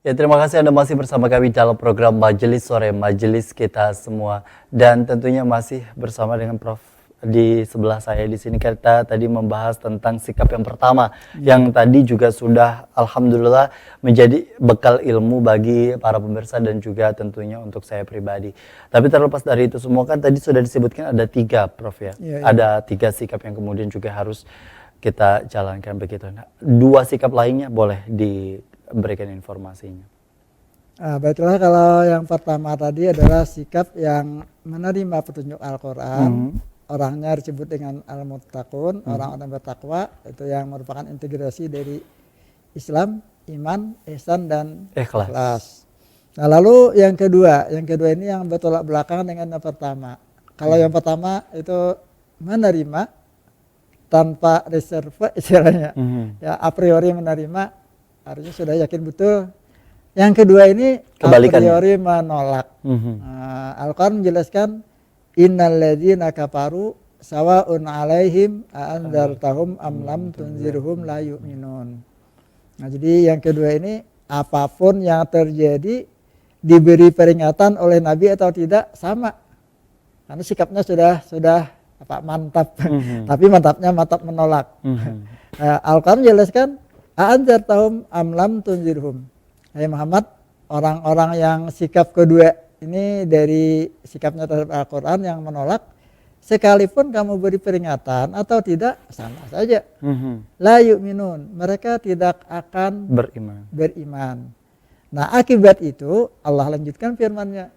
Ya, terima kasih Anda masih bersama kami dalam program Majelis Sore, Majelis Kita Semua. Dan tentunya masih bersama dengan Prof di sebelah saya di sini. Kita tadi membahas tentang sikap yang pertama, yang tadi juga sudah alhamdulillah menjadi bekal ilmu bagi para pemirsa dan juga tentunya untuk saya pribadi. Tapi terlepas dari itu semua kan tadi sudah disebutkan ada 3, Prof ya. Ada 3 sikap yang kemudian juga harus kita jalankan begitu. Nah, 2 sikap lainnya boleh diberikan informasinya. Baiklah, kalau yang pertama tadi adalah sikap yang menerima petunjuk Al-Quran. Orangnya disebut dengan al-muttaqun, orang-orang bertakwa, itu yang merupakan integrasi dari Islam, iman, ihsan, dan ikhlas. Nah, lalu yang kedua ini yang bertolak belakang dengan yang pertama. Kalau yang pertama itu menerima tanpa reserve istilahnya, ya a priori menerima, artinya sudah yakin betul. Yang kedua ini a priori menolak. Al-Quran menjelaskan innalladzina kafaru sawa'un 'alaihim a'andzartahum am lam tunzirhum la yu'minun. Nah, jadi yang kedua ini apapun yang terjadi diberi peringatan oleh Nabi atau tidak sama. Karena sikapnya sudah mantap. Tapi mantapnya mantap menolak. Al-Quran menjelaskan a'andzartahum am lam tunzirhum. Hai Muhammad, orang-orang yang sikap kedua ini dari sikapnya terhadap Al-Quran yang menolak, sekalipun kamu beri peringatan atau tidak, sama saja. La yu'minun, mereka tidak akan beriman. Nah, akibat itu Allah lanjutkan firman-Nya.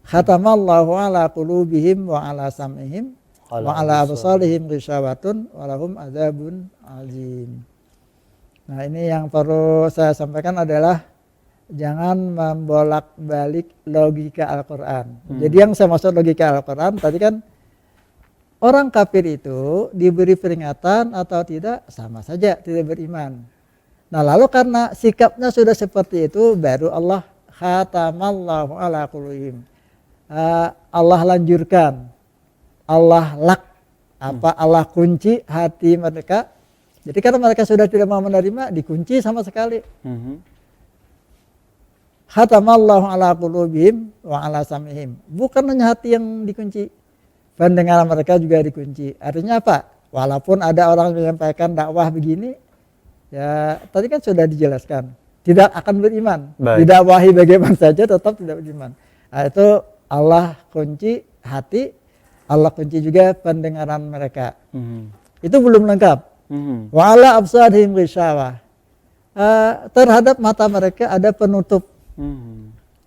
Khatamallahu ala qulubihim wa ala sam'ihim wa ala absarihim ghisyawatun wa lahum adzabun azim. Nah, ini yang perlu saya sampaikan adalah jangan membolak-balik logika Al-Quran. Jadi yang saya maksud logika Al-Quran tadi kan, orang kafir itu diberi peringatan atau tidak sama saja tidak beriman. Nah, lalu karena sikapnya sudah seperti itu, baru Allah khatamallahu ala qulubihim. Allah lanjurkan, Allah Allah kunci hati mereka. Jadi karena mereka sudah tidak mau menerima, dikunci sama sekali. Khatamallahu ala qulubihim wa ala sam'ihim. Bukan hanya hati yang dikunci, pendengaran mereka juga dikunci. Artinya apa? Walaupun ada orang yang menyampaikan dakwah begini, ya tadi kan sudah dijelaskan, tidak akan beriman. Didakwahi bagaimana saja tetap tidak beriman. Nah, itu Allah kunci hati, Allah kunci juga pendengaran mereka. Itu belum lengkap. Wa ala absarihim ghisyawah. Terhadap mata mereka ada penutup.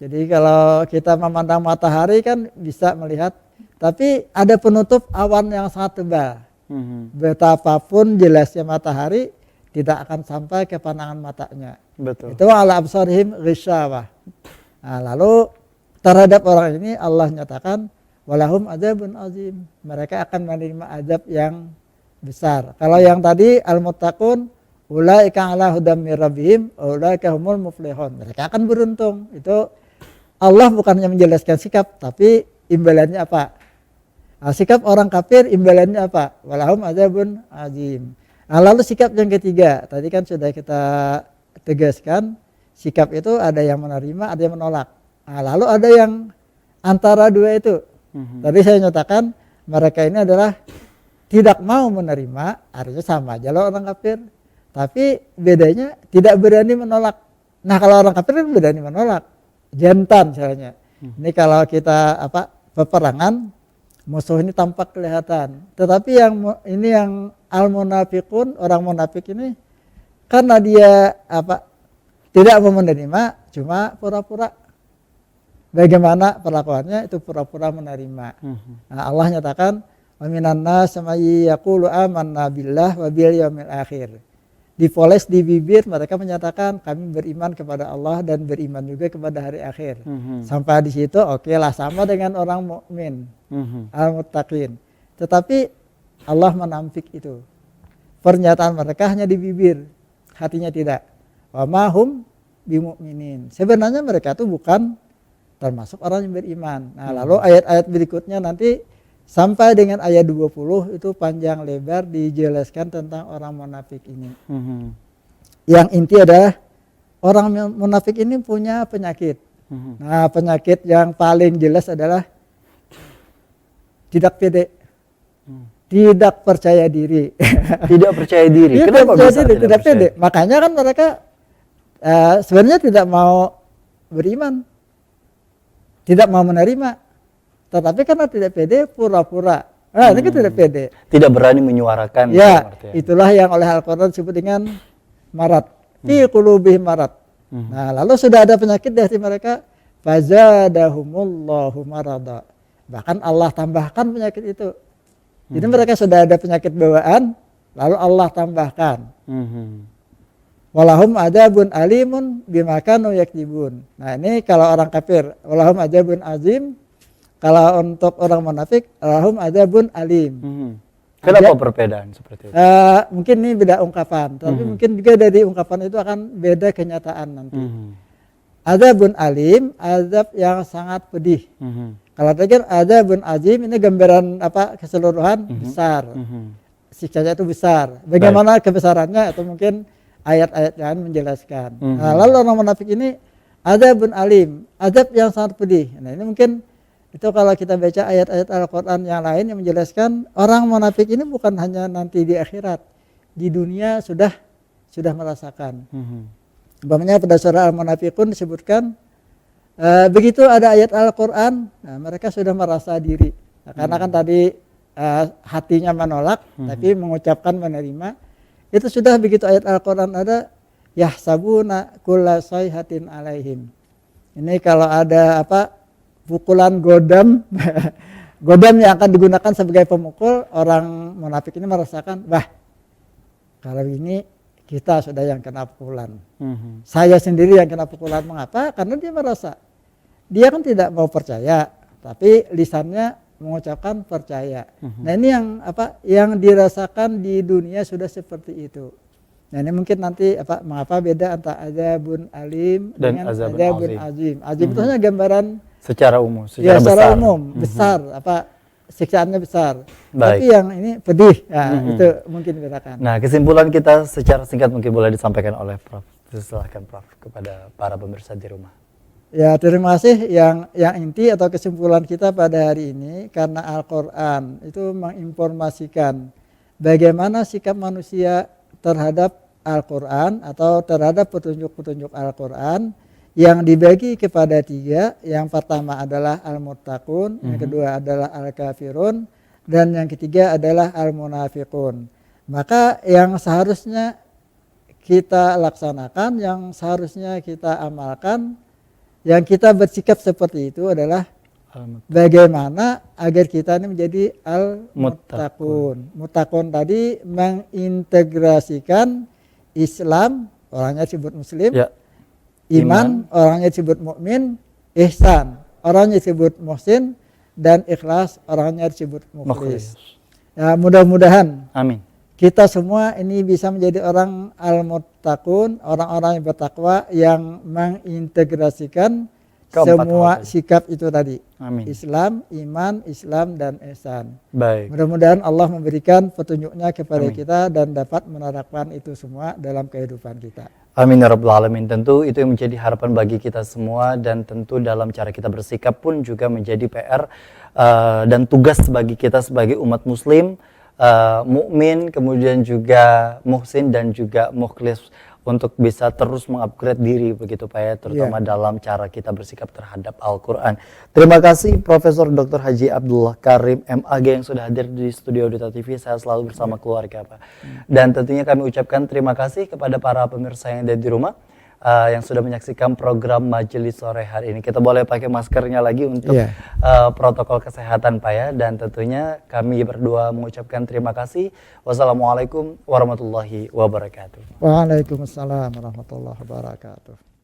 Jadi kalau kita memandang matahari kan bisa melihat, tapi ada penutup awan yang sangat tebal. Betapapun jelasnya matahari tidak akan sampai ke pandangan matanya. Betul. Itu ala absarihim ghisyawah. Nah, lalu terhadap orang ini Allah nyatakan walahum adzabun azim. Mereka akan menerima azab yang besar. Kalau yang tadi al-muttaqun ulaika ala hudam mir rabbihim ulaika humul muflihun. Mereka akan beruntung. Itu Allah bukannya menjelaskan sikap, tapi imbalannya apa? Sikap orang kafir imbalannya apa? Walahum adzabun azim. Nah, lalu sikap yang ketiga, tadi kan sudah kita tegaskan, sikap itu ada yang menerima, ada yang menolak. Nah, lalu ada yang antara dua itu. Tadi saya nyatakan mereka ini adalah tidak mau menerima, artinya sama aja loh orang kafir. Tapi bedanya tidak berani menolak. Nah, kalau orang kafir kan berani menolak. Jantan misalnya. Ini kalau kita peperangan, musuh ini tampak kelihatan. Tetapi yang al-munafiqun, orang munafik ini karena dia tidak mau menerima, cuma pura-pura. Bagaimana perlakuannya? Itu pura-pura menerima. Nah, Allah nyatakan wa minan nas may yaqulu amanna billah wa bil yaumil akhir. Dipoles di bibir mereka menyatakan kami beriman kepada Allah dan beriman juga kepada hari akhir. Sampai di situ lah sama dengan orang mukmin, al-muttaqin. Tetapi Allah menampik itu. Pernyataan mereka hanya di bibir, hatinya tidak. Wa mahum bimu'minin. Sebenarnya mereka itu bukan termasuk orang yang beriman. Nah, lalu ayat-ayat berikutnya nanti sampai dengan ayat 20 itu panjang lebar dijelaskan tentang orang munafik ini. yang inti adalah orang munafik ini punya penyakit. Nah, penyakit yang paling jelas adalah tidak pede, tidak percaya diri. Tidak percaya diri. Kenapa bisa tidak pede? Makanya kan mereka sebenarnya tidak mau beriman, tidak mau menerima, tetapi karena tidak pede pura-pura. Nah, ini kan tidak pede. Tidak berani menyuarakan. Ya, itulah yang oleh Al-Quran disebut dengan marad. Fi qulubihim marad. Nah, lalu sudah ada penyakit di hati mereka, fazadahumullahu marada. Bahkan Allah tambahkan penyakit itu. Jadi mereka sudah ada penyakit bawaan, lalu Allah tambahkan. Walahum adzabun alimun bima kanu yakdzibun. Nah, ini kalau orang kafir, walahum adzabun azim. Kalau untuk orang munafik, walahum adzabun alim. Kenapa perbedaan seperti itu? Mungkin ini beda ungkapan, tapi mungkin juga dari ungkapan itu akan beda kenyataan nanti. Adzabun alim, azab yang sangat pedih. Kalau tadi kan adzabun azim, ini gambaran keseluruhan besar. Siksanya itu besar. Bagaimana kebesarannya atau mungkin ayat-ayat yang menjelaskan. Nah, lalu orang munafik ini adzabun alim, azab yang sangat pedih. Nah, ini mungkin itu kalau kita baca ayat-ayat Al-Quran yang lain yang menjelaskan orang munafik ini bukan hanya nanti di akhirat, di dunia sudah merasakan. Umpamanya pada surah Al-Munafiqun disebutkan begitu ada ayat Al-Quran, nah, mereka sudah merasa diri. Nah, karena kan tadi hatinya menolak, tapi mengucapkan menerima. Itu sudah begitu ayat Al-Quran ada, yahsabuna kulla sayhatin alaihim. Ini kalau ada pukulan godam, godam yang akan digunakan sebagai pemukul, orang munafik ini merasakan, wah, kalau ini kita sudah yang kena pukulan. Saya sendiri yang kena pukulan. Mengapa? Karena dia merasa, dia kan tidak mau percaya, tapi lisannya mengucapkan percaya. Nah, ini yang dirasakan di dunia sudah seperti itu. Nah, ini mungkin nanti mengapa beda antara adzabun alim dan dengan adzabun azim. Azim itu hanya gambaran secara umum, secara besar. Besar, siksaannya besar. Baik. Tapi yang ini pedih, itu mungkin bedakan. Nah, kesimpulan kita secara singkat mungkin boleh disampaikan oleh Prof. Silakan Prof kepada para pemirsa di rumah. Ya, terima kasih. Yang inti atau kesimpulan kita pada hari ini, karena Al-Quran itu menginformasikan bagaimana sikap manusia terhadap Al-Quran atau terhadap petunjuk-petunjuk Al-Quran yang dibagi kepada 3. Yang pertama adalah Al-Muttaqun, yang kedua adalah Al-Kafirun, dan yang ketiga adalah Al-Munafiqun. Maka yang seharusnya kita laksanakan, yang seharusnya kita amalkan, yang kita bersikap seperti itu adalah bagaimana agar kita ini menjadi al-muttaqun. Muttaqun tadi mengintegrasikan Islam, orangnya disebut Muslim, iman, orangnya disebut mukmin, ihsan, orangnya disebut muhsin, dan ikhlas, orangnya disebut mukhlis. Ya, mudah-mudahan amin, kita semua ini bisa menjadi orang al-muttaqun, orang-orang yang bertakwa yang mengintegrasikan semua sikap itu tadi. Amin. Islam, iman, Islam, dan ihsan. Baik. Mudah-mudahan Allah memberikan petunjuknya kepada kita dan dapat menerapkan itu semua dalam kehidupan kita. Amin ya rabbal alamin. Tentu itu yang menjadi harapan bagi kita semua, dan tentu dalam cara kita bersikap pun juga menjadi PR dan tugas bagi kita sebagai umat muslim, mukmin, kemudian juga muhsin dan juga mukhlis, untuk bisa terus mengupgrade diri begitu Pak ya, terutama dalam cara kita bersikap terhadap Al-Quran. Terima kasih Profesor Dr. Haji Abdullah Karim MAG yang sudah hadir di studio Duta TV. Saya selalu bersama keluarga Pak. Dan tentunya kami ucapkan terima kasih kepada para pemirsa yang ada di rumah yang sudah menyaksikan program Majelis Sore hari ini. Kita boleh pakai maskernya lagi untuk protokol kesehatan Pak ya. Dan tentunya kami berdua mengucapkan terima kasih. Wassalamualaikum warahmatullahi wabarakatuh. Waalaikumsalam warahmatullahi wabarakatuh.